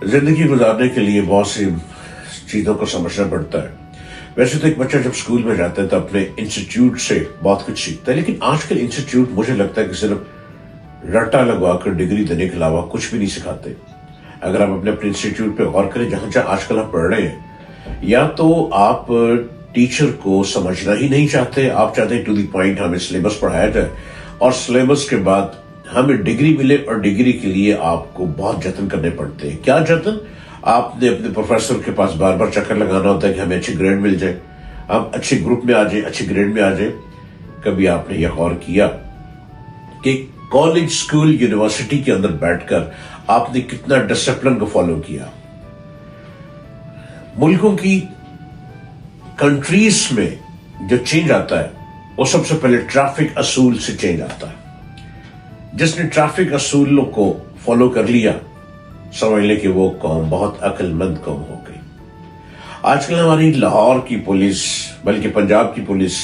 जिंदगी गुजारने के लिए बहुत सी चीजों को समझना पड़ता है। वैसे तो एक बच्चा जब स्कूल में जाता है तो अपने इंस्टीट्यूट से बहुत कुछ सीखता है, लेकिन आजकल इंस्टीट्यूट मुझे लगता है कि सिर्फ रट्टा लगवाकर डिग्री देने के अलावा कुछ भी नहीं सिखाते। अगर आप अपने इंस्टीट्यूट पे गौर करें, जहां जहां आजकल आप पढ़ रहे हैं, या तो आप टीचर को समझना ही नहीं चाहते, आप चाहते हैं टू द पॉइंट हमें सिलेबस पढ़ाया जाए और सिलेबस के बाद हमें डिग्री मिले, और डिग्री के लिए आपको बहुत जतन करने पड़ते हैं। क्या जतन? आपने अपने प्रोफेसर के पास बार बार चक्कर लगाना होता है कि हमें अच्छे ग्रेड मिल जाए, हम अच्छे ग्रुप में आ जाए, अच्छे ग्रेड में आ जाए। कभी आपने यह गौर किया कि कॉलेज, स्कूल, यूनिवर्सिटी के अंदर बैठकर आपने कितना डिसिप्लिन को फॉलो किया? मुल्कों की कंट्रीज में जो चेंज आता है वो सबसे पहले ट्रैफिक असूल से चेंज आता है। जिसने ट्रैफिक असूलों को फॉलो कर लिया, समझ ले कि वो कौम बहुत अक्लमंद कौम हो गई। आजकल हमारी लाहौर की पुलिस, बल्कि पंजाब की पुलिस,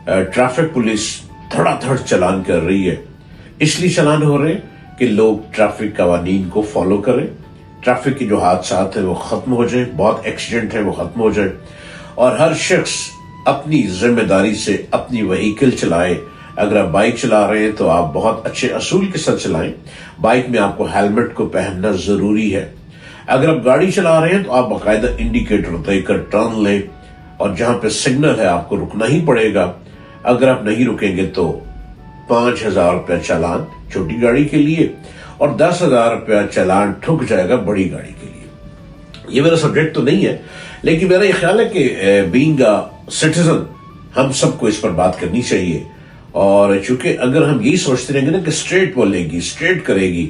ट्रैफिक पुलिस धड़ाधड़ चालान कर रही है। इसलिए चालान हो रहे कि लोग ट्रैफिक कवानीन को फॉलो करें, ट्रैफिक के जो हादसा है वो खत्म हो जाए, बहुत एक्सीडेंट है वो खत्म हो जाए, और हर शख्स अपनी जिम्मेदारी से अपनी व्हीकल चलाए। अगर आप बाइक चला रहे हैं तो आप बहुत अच्छे असूल के साथ चलाएं। बाइक में आपको हेलमेट को पहनना जरूरी है। अगर आप गाड़ी चला रहे हैं तो आप बाकायदा इंडिकेटर देकर टर्न लें, और जहां पे सिग्नल है आपको रुकना ही पड़ेगा। अगर आप नहीं रुकेंगे तो 5,000 रुपया चालान छोटी गाड़ी के लिए, और 10,000 रुपया चालान ठुक जाएगा बड़ी गाड़ी के लिए। ये मेरा सब्जेक्ट तो नहीं है, लेकिन मेरा ये ख्याल है कि बीइंग अ सिटीजन हम सबको इस पर बात करनी चाहिए। और चूंकि अगर हम यही सोचते रहेंगे ना कि स्टेट बोलेगी, स्टेट करेगी,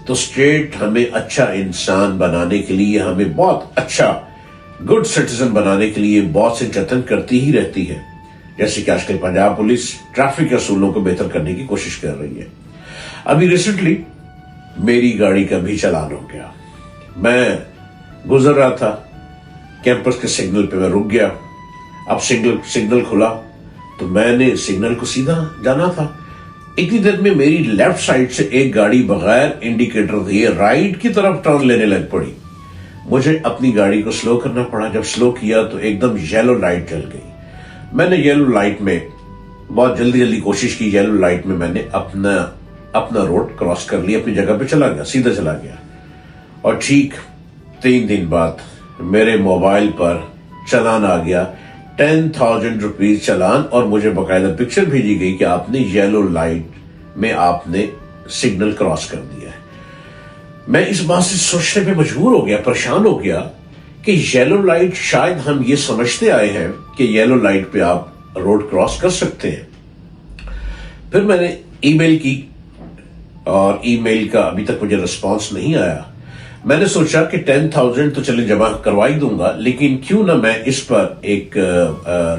तो स्टेट हमें अच्छा इंसान बनाने के लिए, हमें बहुत अच्छा गुड सिटीजन बनाने के लिए बहुत से जतन करती ही रहती है। जैसे कि आजकल पंजाब पुलिस ट्रैफिक असूलों को बेहतर करने की कोशिश कर रही है। अभी रिसेंटली मेरी गाड़ी का भी चालान हो गया। मैं गुजर रहा था, कैंपस के सिग्नल पे मैं रुक गया। अब सिग्नल खुला तो मैंने सिग्नल को सीधा जाना था। इतनी देर में मेरी लेफ्ट साइड से एक गाड़ी बगैर इंडिकेटर दिए राइट की तरफ टर्न लेने लग पड़ी। मुझे अपनी गाड़ी को स्लो करना पड़ा। जब स्लो किया तो एकदम येलो लाइट जल गई। मैंने येलो लाइट में बहुत जल्दी कोशिश की। येलो लाइट में मैंने अपना रोड क्रॉस कर लिया, अपनी जगह पे चला गया, सीधा चला गया। और ठीक 3 दिन बाद मेरे मोबाइल पर चालान आ गया, 10,000 रुपीज चालान, और मुझे बकायदा पिक्चर भेजी गई कि आपने येलो लाइट में आपने सिग्नल क्रॉस कर दिया है। मैं इस बात से सोचने पे मजबूर हो गया, परेशान हो गया कि येलो लाइट, शायद हम ये समझते आए हैं कि येलो लाइट पे आप रोड क्रॉस कर सकते हैं। फिर मैंने ईमेल की, और ईमेल का अभी तक मुझे रिस्पांस नहीं आया। मैंने सोचा कि 10,000 तो चले जमा करवा ही दूंगा, लेकिन क्यों ना मैं इस पर एक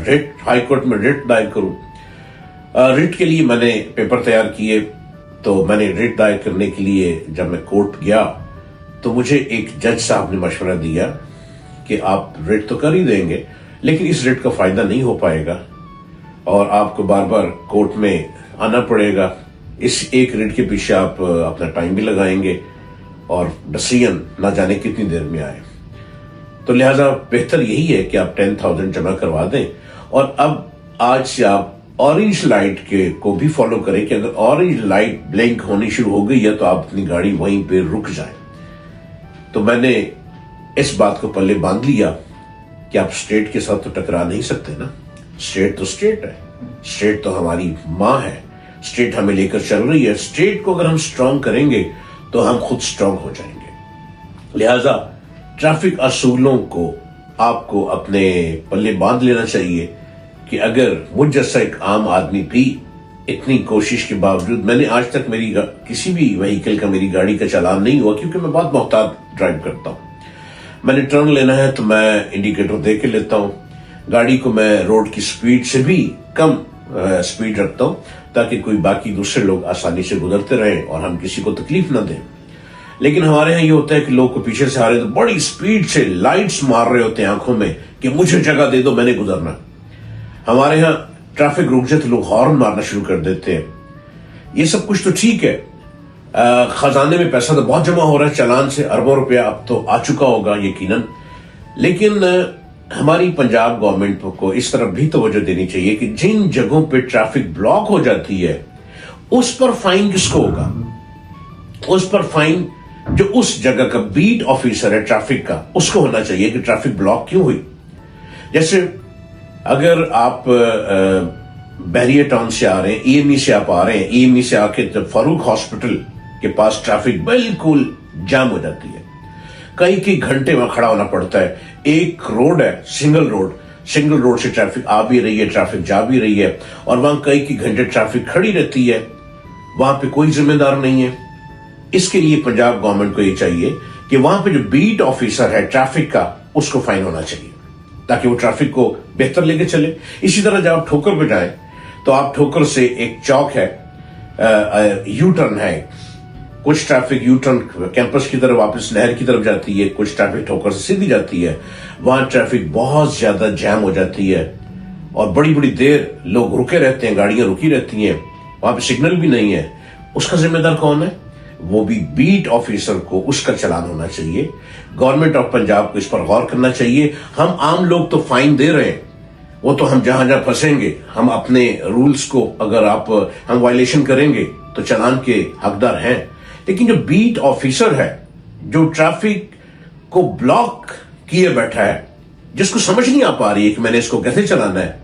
रिट, हाई कोर्ट में रिट दायर करूं। रिट के लिए मैंने पेपर तैयार किए। तो मैंने रिट दायर करने के लिए जब मैं कोर्ट गया तो मुझे एक जज साहब ने मशवरा दिया कि आप रिट तो कर ही देंगे, लेकिन इस रिट का फायदा नहीं हो पाएगा और आपको बार बार कोर्ट में आना पड़ेगा। इस एक रिट के पीछे आप अपना टाइम भी लगाएंगे और डिसीजन ना जाने कितनी देर में आए। तो लिहाजा बेहतर यही है कि आप 10,000 जमा करवा दें, और अब आज से आप ऑरेंज लाइट को भी फॉलो करें कि अगर ऑरेंज लाइट ब्लिंक होनी शुरू हो गई है तो आप अपनी गाड़ी वहीं पे रुक जाए। तो मैंने इस बात को पल्ले बांध लिया कि आप स्टेट के साथ तो टकरा नहीं सकते ना। स्टेट तो स्टेट है, स्टेट तो हमारी माँ है, स्टेट हमें लेकर चल रही है। स्टेट को अगर हम स्ट्रांग करेंगे तो हम खुद स्ट्रांग हो जाएंगे। लिहाजा ट्रैफिक असूलों को आपको अपने पल्ले बांध लेना चाहिए कि अगर मुझ जैसा एक आम आदमी भी इतनी कोशिश के बावजूद, मैंने आज तक मेरी किसी भी व्हीकल का, मेरी गाड़ी का चालान नहीं हुआ, क्योंकि मैं बहुत मोहतात ड्राइव करता हूं। मैंने टर्न लेना है तो मैं इंडिकेटर दे के लेता हूं। गाड़ी को मैं रोड की स्पीड से भी कम स्पीड रखता हूं ताकि कोई बाकी दूसरे लोग आसानी से गुजरते रहें और हम किसी को तकलीफ ना दें। लेकिन हमारे यहाँ ये होता है कि लोग को पीछे से आ रहे तो बड़ी स्पीड से लाइट्स मार रहे होते हैं आंखों में कि मुझे जगह दे दो, मैंने गुजरना। हमारे यहाँ ट्रैफिक रुक जाए तो लोग हॉर्न मारना शुरू कर देते हैं। ये सब कुछ तो ठीक है खजाने में पैसा तो बहुत जमा हो रहा है चालान से, अरबों रुपया अब तो आ चुका होगा यकीनन। लेकिन हमारी पंजाब गवर्नमेंट को इस तरफ भी तवज्जो देनी चाहिए कि जिन जगहों पे ट्रैफिक ब्लॉक हो जाती है उस पर फाइन किसको होगा? उस पर फाइन जो उस जगह का बीट ऑफिसर है ट्रैफिक का, उसको होना चाहिए कि ट्रैफिक ब्लॉक क्यों हुई। जैसे अगर आप बहरिया टाउन से आ रहे हैं, ईएमई से आप आ रहे हैं, ईएमई से आके जब फारूक हॉस्पिटल के पास ट्रैफिक बिल्कुल जाम हो जाती है, कई घंटे वहां खड़ा होना पड़ता है। एक रोड है, सिंगल रोड से ट्रैफिक आ भी रही है, ट्रैफिक जा भी रही है, और वहां कई घंटे ट्रैफिक खड़ी रहती है, वहां पे कोई जिम्मेदार नहीं है। इसके लिए पंजाब गवर्नमेंट को यह चाहिए कि वहां पे जो बीट ऑफिसर है ट्रैफिक का, उसको फाइन होना चाहिए ताकि वो ट्रैफिक को बेहतर लेके चले। इसी तरह जब आप ठोकर पे जाएं तो आप ठोकर से एक चौक है, यू टर्न है, कुछ ट्रैफिक यू टर्न कैंपस की तरफ वापस नहर की तरफ जाती है, कुछ ट्रैफिक ठोकर से सीधी जाती है। वहां ट्रैफिक बहुत ज्यादा जैम हो जाती है और बड़ी बड़ी देर लोग रुके रहते हैं, गाड़ियां रुकी रहती हैं, वहां पे सिग्नल भी नहीं है। उसका जिम्मेदार कौन है? वो भी बीट ऑफिसर को उसका चालान होना चाहिए। गवर्नमेंट ऑफ पंजाब को इस पर गौर करना चाहिए। हम आम लोग तो फाइन दे रहे हैं, वो तो हम जहां जहां फंसेंगे, हम अपने रूल्स को अगर हम वायलेशन करेंगे तो चालान के हकदार हैं। लेकिन जो बीट ऑफिसर है, जो ट्रैफिक को ब्लॉक किए बैठा है, जिसको समझ नहीं आ पा रही है कि मैंने इसको कैसे चलाना है,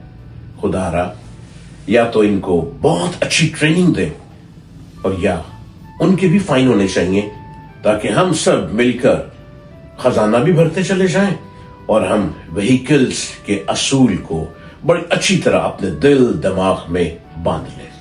खुदारा या तो इनको बहुत अच्छी ट्रेनिंग दें और या उनके भी फाइन होने चाहिए ताकि हम सब मिलकर खजाना भी भरते चले जाएं और हम व्हीकल्स के असूल को बड़ी अच्छी तरह अपने दिल दिमाग में बांध लें।